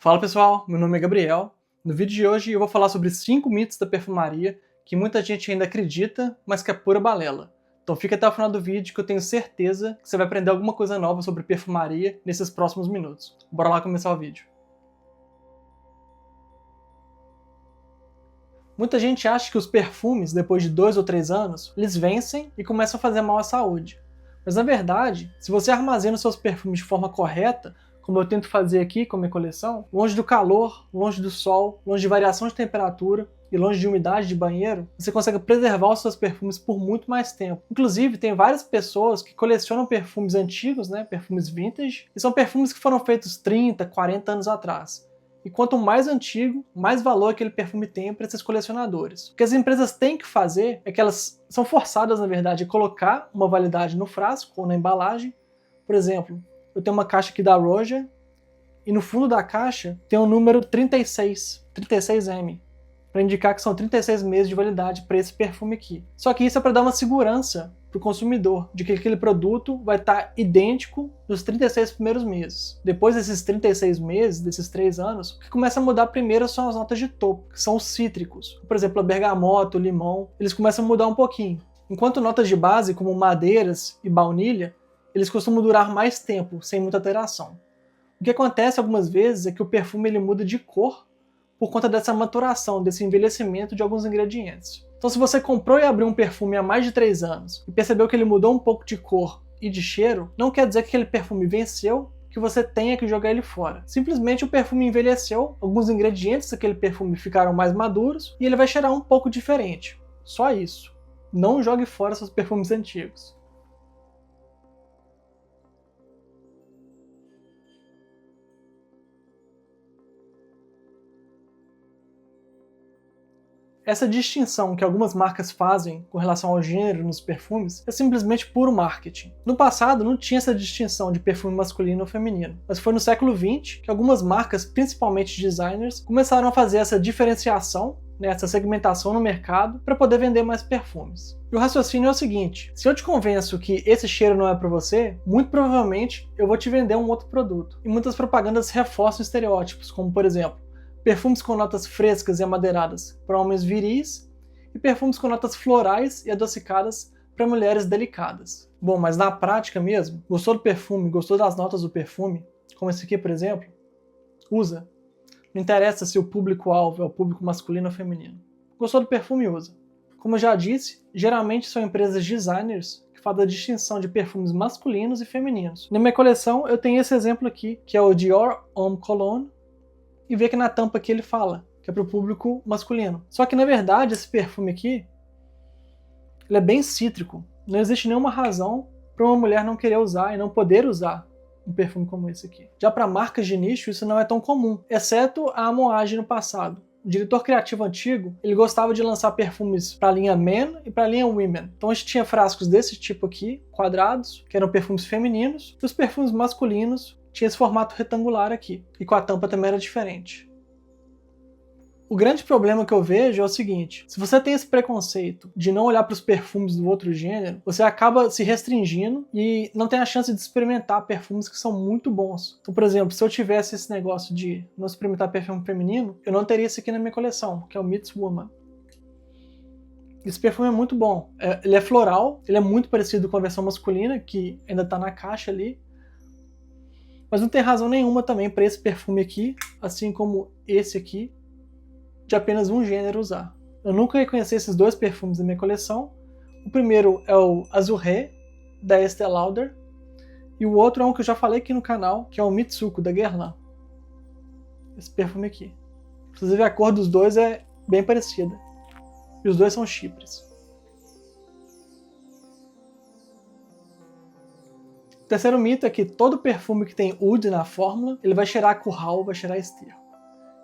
Fala pessoal, meu nome é Gabriel. No vídeo de hoje eu vou falar sobre 5 mitos da perfumaria que muita gente ainda acredita, mas que é pura balela. Então fica até o final do vídeo que eu tenho certeza que você vai aprender alguma coisa nova sobre perfumaria nesses próximos minutos. Bora lá começar o vídeo. Muita gente acha que os perfumes, depois de 2 ou 3 anos, eles vencem e começam a fazer mal à saúde. Mas na verdade, se você armazena os seus perfumes de forma correta, como eu tento fazer aqui com a minha coleção, longe do calor, longe do sol, longe de variação de temperatura e longe de umidade de banheiro, você consegue preservar os seus perfumes por muito mais tempo. Inclusive, tem várias pessoas que colecionam perfumes antigos, perfumes vintage, e são perfumes que foram feitos 30, 40 anos atrás. E quanto mais antigo, mais valor aquele perfume tem para esses colecionadores. O que as empresas têm que fazer é que elas são forçadas, na verdade, a colocar uma validade no frasco ou na embalagem. Por exemplo, eu tenho uma caixa aqui da Roja e no fundo da caixa tem o número 36M, para indicar que são 36 meses de validade para esse perfume aqui. Só que isso é para dar uma segurança para o consumidor, de que aquele produto vai estar idêntico nos 36 primeiros meses. Depois desses 36 meses, desses 3 anos, o que começa a mudar primeiro são as notas de topo, que são os cítricos. Por exemplo, a bergamota, o limão, eles começam a mudar um pouquinho. Enquanto notas de base, como madeiras e baunilha, eles costumam durar mais tempo, sem muita alteração. O que acontece algumas vezes é que o perfume ele muda de cor por conta dessa maturação, desse envelhecimento de alguns ingredientes. Então se você comprou e abriu um perfume há mais de 3 anos e percebeu que ele mudou um pouco de cor e de cheiro, não quer dizer que aquele perfume venceu, que você tenha que jogar ele fora. Simplesmente o perfume envelheceu, alguns ingredientes daquele perfume ficaram mais maduros e ele vai cheirar um pouco diferente. Só isso. Não jogue fora seus perfumes antigos. Essa distinção que algumas marcas fazem com relação ao gênero nos perfumes é simplesmente puro marketing. No passado não tinha essa distinção de perfume masculino ou feminino, mas foi no século XX que algumas marcas, principalmente designers, começaram a fazer essa diferenciação, essa segmentação no mercado para poder vender mais perfumes. E o raciocínio é o seguinte: se eu te convenço que esse cheiro não é para você, muito provavelmente eu vou te vender um outro produto. E muitas propagandas reforçam estereótipos, como por exemplo, perfumes com notas frescas e amadeiradas para homens viris e perfumes com notas florais e adocicadas para mulheres delicadas. Bom, mas na prática mesmo, gostou do perfume, gostou das notas do perfume, como esse aqui, por exemplo, usa. Não interessa se o público-alvo é o público masculino ou feminino. Gostou do perfume, usa. Como eu já disse, geralmente são empresas designers que fazem a distinção de perfumes masculinos e femininos. Na minha coleção eu tenho esse exemplo aqui, que é o Dior Homme Cologne, e vê que na tampa aqui ele fala que é para o público masculino. Só que na verdade esse perfume aqui ele é bem cítrico. Não existe nenhuma razão para uma mulher não querer usar e não poder usar um perfume como esse aqui. Já para marcas de nicho isso não é tão comum, exceto a Moage no passado. O diretor criativo antigo, ele gostava de lançar perfumes para a linha Men e para a linha Women. Então a gente tinha frascos desse tipo aqui, quadrados, que eram perfumes femininos, e os perfumes masculinos tinha esse formato retangular aqui, e com a tampa também era diferente. O grande problema que eu vejo é o seguinte: se você tem esse preconceito de não olhar para os perfumes do outro gênero, você acaba se restringindo e não tem a chance de experimentar perfumes que são muito bons. Então, por exemplo, se eu tivesse esse negócio de não experimentar perfume feminino, eu não teria esse aqui na minha coleção, que é o Miss Woman. Esse perfume é muito bom. Ele é floral, ele é muito parecido com a versão masculina, que ainda está na caixa ali. Mas não tem razão nenhuma também para esse perfume aqui, assim como esse aqui, de apenas um gênero usar. Eu nunca reconheci esses dois perfumes da minha coleção. O primeiro é o Azuré, da Estée Lauder, e o outro é um que eu já falei aqui no canal, que é o Mitsuko, da Guerlain. Esse perfume aqui. Inclusive a cor dos dois é bem parecida. E os dois são chipres. O terceiro mito é que todo perfume que tem oud na fórmula, ele vai cheirar curral, vai cheirar esterco.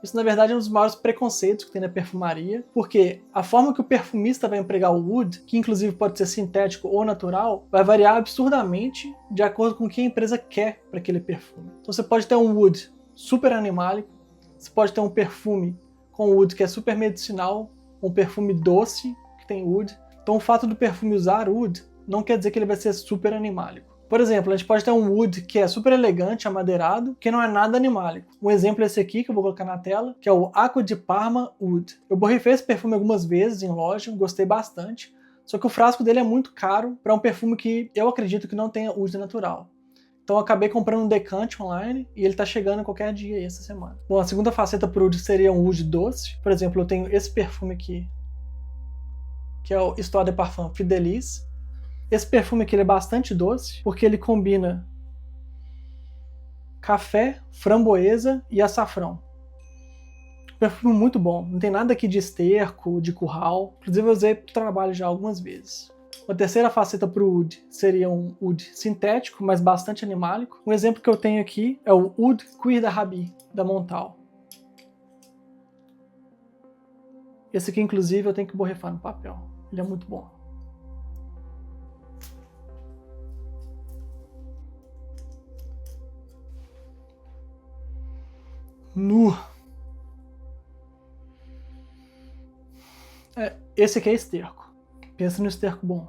Isso na verdade é um dos maiores preconceitos que tem na perfumaria, porque a forma que o perfumista vai empregar o oud, que inclusive pode ser sintético ou natural, vai variar absurdamente de acordo com o que a empresa quer para aquele perfume. Então você pode ter um oud super animálico, você pode ter um perfume com oud que é super medicinal, um perfume doce que tem oud. Então o fato do perfume usar oud não quer dizer que ele vai ser super animálico. Por exemplo, a gente pode ter um wood que é super elegante, amadeirado, que não é nada animálico. Um exemplo é esse aqui, que eu vou colocar na tela, que é o Acqua di Parma Oud. Eu borrifei esse perfume algumas vezes em loja, gostei bastante, só que o frasco dele é muito caro para um perfume que eu acredito que não tenha oud natural. Então eu acabei comprando um decante online e ele tá chegando qualquer dia aí essa semana. Bom, a segunda faceta pro oud seria um oud doce. Por exemplo, eu tenho esse perfume aqui, que é o Histoire de Parfum Fidelis. Esse perfume aqui ele é bastante doce, porque ele combina café, framboesa e açafrão. Perfume muito bom, não tem nada aqui de esterco, de curral. Inclusive eu usei para o trabalho já algumas vezes. A terceira faceta para o oud seria um oud sintético, mas bastante animálico. Um exemplo que eu tenho aqui é o Oud Cuir d'Arabie, da Montal. Esse aqui, inclusive, eu tenho que borrifar no papel. Ele é muito bom. Esse aqui é esterco. Pensa no esterco bom.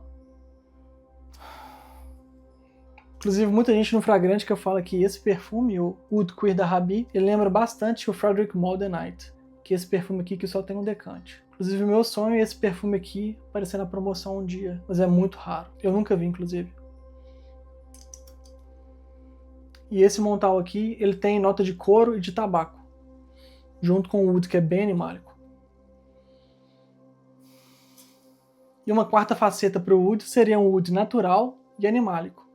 Inclusive, muita gente no Fragrante que fala que esse perfume, o Oud Cuir d'Arabie, ele lembra bastante o Frederic Malle The Night, que é esse perfume aqui que só tem um decante. Inclusive, o meu sonho é esse perfume aqui aparecer na promoção um dia, mas é muito raro. Eu nunca vi, inclusive. E esse Montal aqui, ele tem nota de couro e de tabaco, junto com o oud, que é bem animálico. E uma quarta faceta para o oud seria um oud natural e animálico.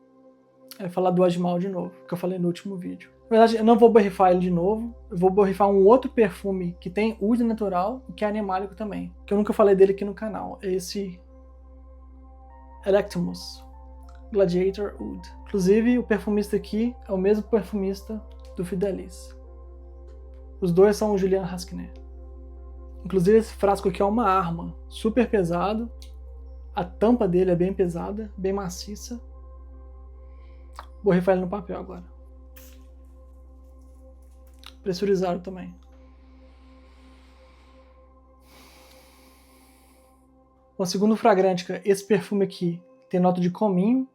Eu vou falar do Ajmal de novo, que eu falei no último vídeo. Na verdade, eu não vou borrifar ele de novo, eu vou borrifar um outro perfume que tem oud natural e que é animálico também, que eu nunca falei dele aqui no canal. É esse Electimus Gladiator Oud. Inclusive, o perfumista aqui é o mesmo perfumista do Fidelis. Os dois são o Julian Rasquinet. Inclusive, esse frasco aqui é uma arma, super pesado. A tampa dele é bem pesada, bem maciça. Vou borrifar ele no papel agora. Pressurizado também. O segundo fragrante, esse perfume aqui, tem nota de cominho.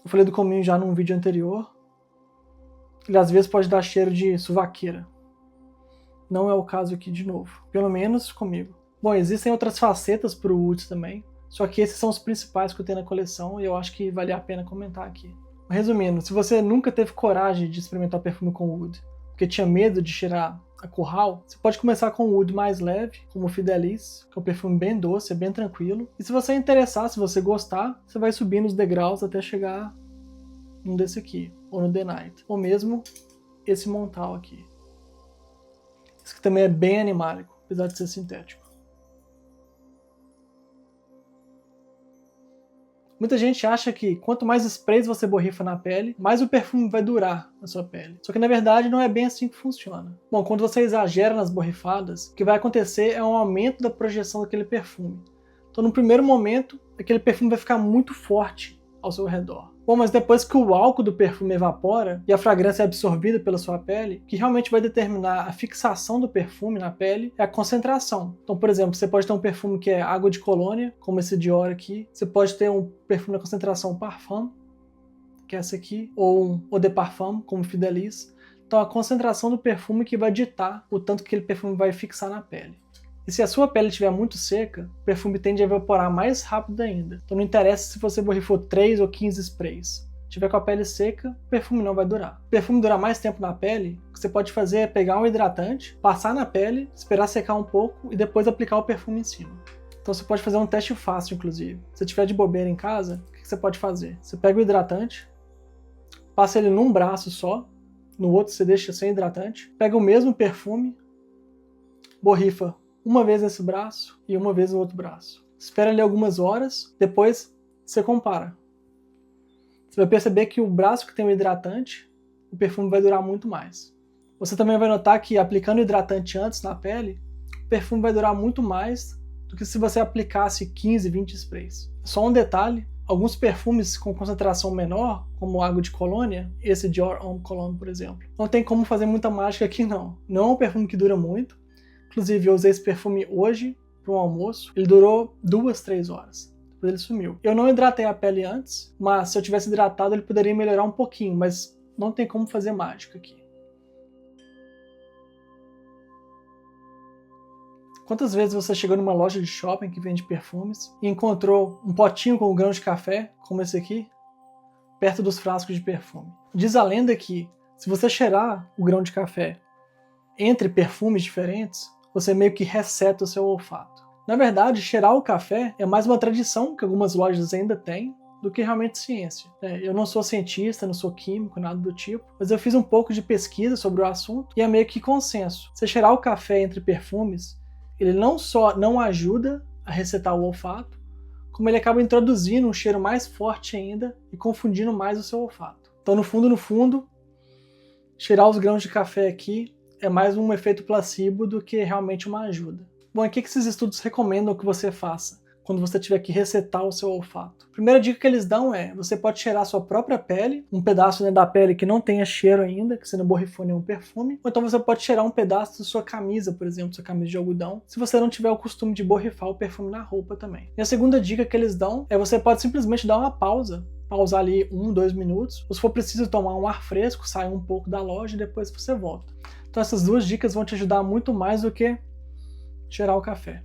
Eu falei do cominho já num vídeo anterior. Ele às vezes pode dar cheiro de suvaqueira. Não é o caso aqui de novo, pelo menos comigo. Bom, existem outras facetas para o oud também, só que esses são os principais que eu tenho na coleção e eu acho que vale a pena comentar aqui. Resumindo, se você nunca teve coragem de experimentar perfume com oud, porque tinha medo de cheirar a curral, você pode começar com um oud mais leve, como o Fidelis, que é um perfume bem doce, é bem tranquilo. E se você interessar, se você gostar, você vai subindo os degraus até chegar num desse aqui, ou no The Night, ou mesmo esse Montal aqui. Esse aqui também é bem animálico, apesar de ser sintético. Muita gente acha que quanto mais sprays você borrifa na pele, mais o perfume vai durar na sua pele. Só que na verdade não é bem assim que funciona. Bom, quando você exagera nas borrifadas, o que vai acontecer é um aumento da projeção daquele perfume. Então no primeiro momento, aquele perfume vai ficar muito forte ao seu redor. Bom, mas depois que o álcool do perfume evapora e a fragrância é absorvida pela sua pele, o que realmente vai determinar a fixação do perfume na pele é a concentração. Então, por exemplo, você pode ter um perfume que é água de colônia, como esse Dior aqui. Você pode ter um perfume na concentração Parfum, que é essa aqui, ou um Eau de Parfum, como Fidelis. Então, a concentração do perfume que vai ditar o tanto que aquele perfume vai fixar na pele. E se a sua pele estiver muito seca, o perfume tende a evaporar mais rápido ainda. Então não interessa se você borrifou 3 ou 15 sprays. Se tiver com a pele seca, o perfume não vai durar. O perfume durar mais tempo na pele, o que você pode fazer é pegar um hidratante, passar na pele, esperar secar um pouco e depois aplicar o perfume em cima. Então você pode fazer um teste fácil, inclusive. Se tiver de bobeira em casa, o que você pode fazer? Você pega o hidratante, passa ele num braço só, no outro você deixa sem hidratante, pega o mesmo perfume, borrifa uma vez esse braço e uma vez o outro braço. Espera ali algumas horas, depois você compara. Você vai perceber que o braço que tem o hidratante, o perfume vai durar muito mais. Você também vai notar que aplicando o hidratante antes na pele, o perfume vai durar muito mais do que se você aplicasse 15, 20 sprays. Só um detalhe, alguns perfumes com concentração menor, como água de colônia, esse Dior Homme Cologne, por exemplo, não tem como fazer muita mágica aqui não. Não é um perfume que dura muito. Inclusive, eu usei esse perfume hoje para um almoço. Ele durou 2, 3 horas. depois ele sumiu. Eu não hidratei a pele antes, mas se eu tivesse hidratado ele poderia melhorar um pouquinho, mas não tem como fazer mágica aqui. Quantas vezes você chegou numa loja de shopping que vende perfumes e encontrou um potinho com um grão de café, como esse aqui, perto dos frascos de perfume? Diz a lenda que, se você cheirar o grão de café entre perfumes diferentes, você meio que reseta o seu olfato. Na verdade, cheirar o café é mais uma tradição que algumas lojas ainda têm do que realmente ciência. Eu não sou cientista, não sou químico, nada do tipo, mas eu fiz um pouco de pesquisa sobre o assunto e é meio que consenso. Você cheirar o café entre perfumes, ele não só não ajuda a resetar o olfato, como ele acaba introduzindo um cheiro mais forte ainda e confundindo mais o seu olfato. Então, no fundo, cheirar os grãos de café aqui é mais um efeito placebo do que realmente uma ajuda. Bom, e o que esses estudos recomendam que você faça quando você tiver que resetar o seu olfato? A primeira dica que eles dão é, você pode cheirar a sua própria pele, um pedaço da pele que não tenha cheiro ainda, que você não borrifou nenhum perfume, ou então você pode cheirar um pedaço da sua camisa, por exemplo, sua camisa de algodão, se você não tiver o costume de borrifar o perfume na roupa também. E a segunda dica que eles dão é você pode simplesmente dar uma pausa, pausar ali 1-2 minutos, ou se for preciso tomar um ar fresco, sair um pouco da loja e depois você volta. Então essas duas dicas vão te ajudar muito mais do que cheirar o café.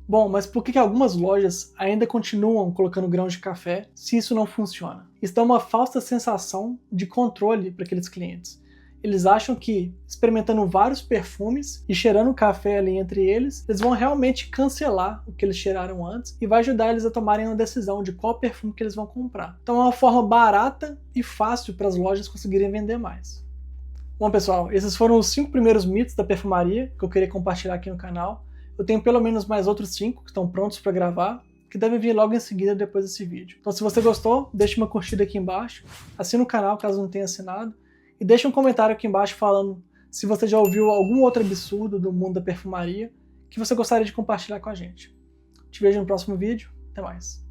Bom, mas por que algumas lojas ainda continuam colocando grãos de café se isso não funciona? Isso dá uma falsa sensação de controle para aqueles clientes. Eles acham que, experimentando vários perfumes e cheirando café ali entre eles, eles vão realmente cancelar o que eles cheiraram antes e vai ajudar eles a tomarem uma decisão de qual perfume que eles vão comprar. Então é uma forma barata e fácil para as lojas conseguirem vender mais. Bom, pessoal, esses foram os 5 primeiros mitos da perfumaria que eu queria compartilhar aqui no canal. Eu tenho pelo menos mais outros 5 que estão prontos para gravar, que devem vir logo em seguida depois desse vídeo. Então se você gostou, deixe uma curtida aqui embaixo, assina o canal caso não tenha assinado, e deixe um comentário aqui embaixo falando se você já ouviu algum outro absurdo do mundo da perfumaria que você gostaria de compartilhar com a gente. Te vejo no próximo vídeo, até mais.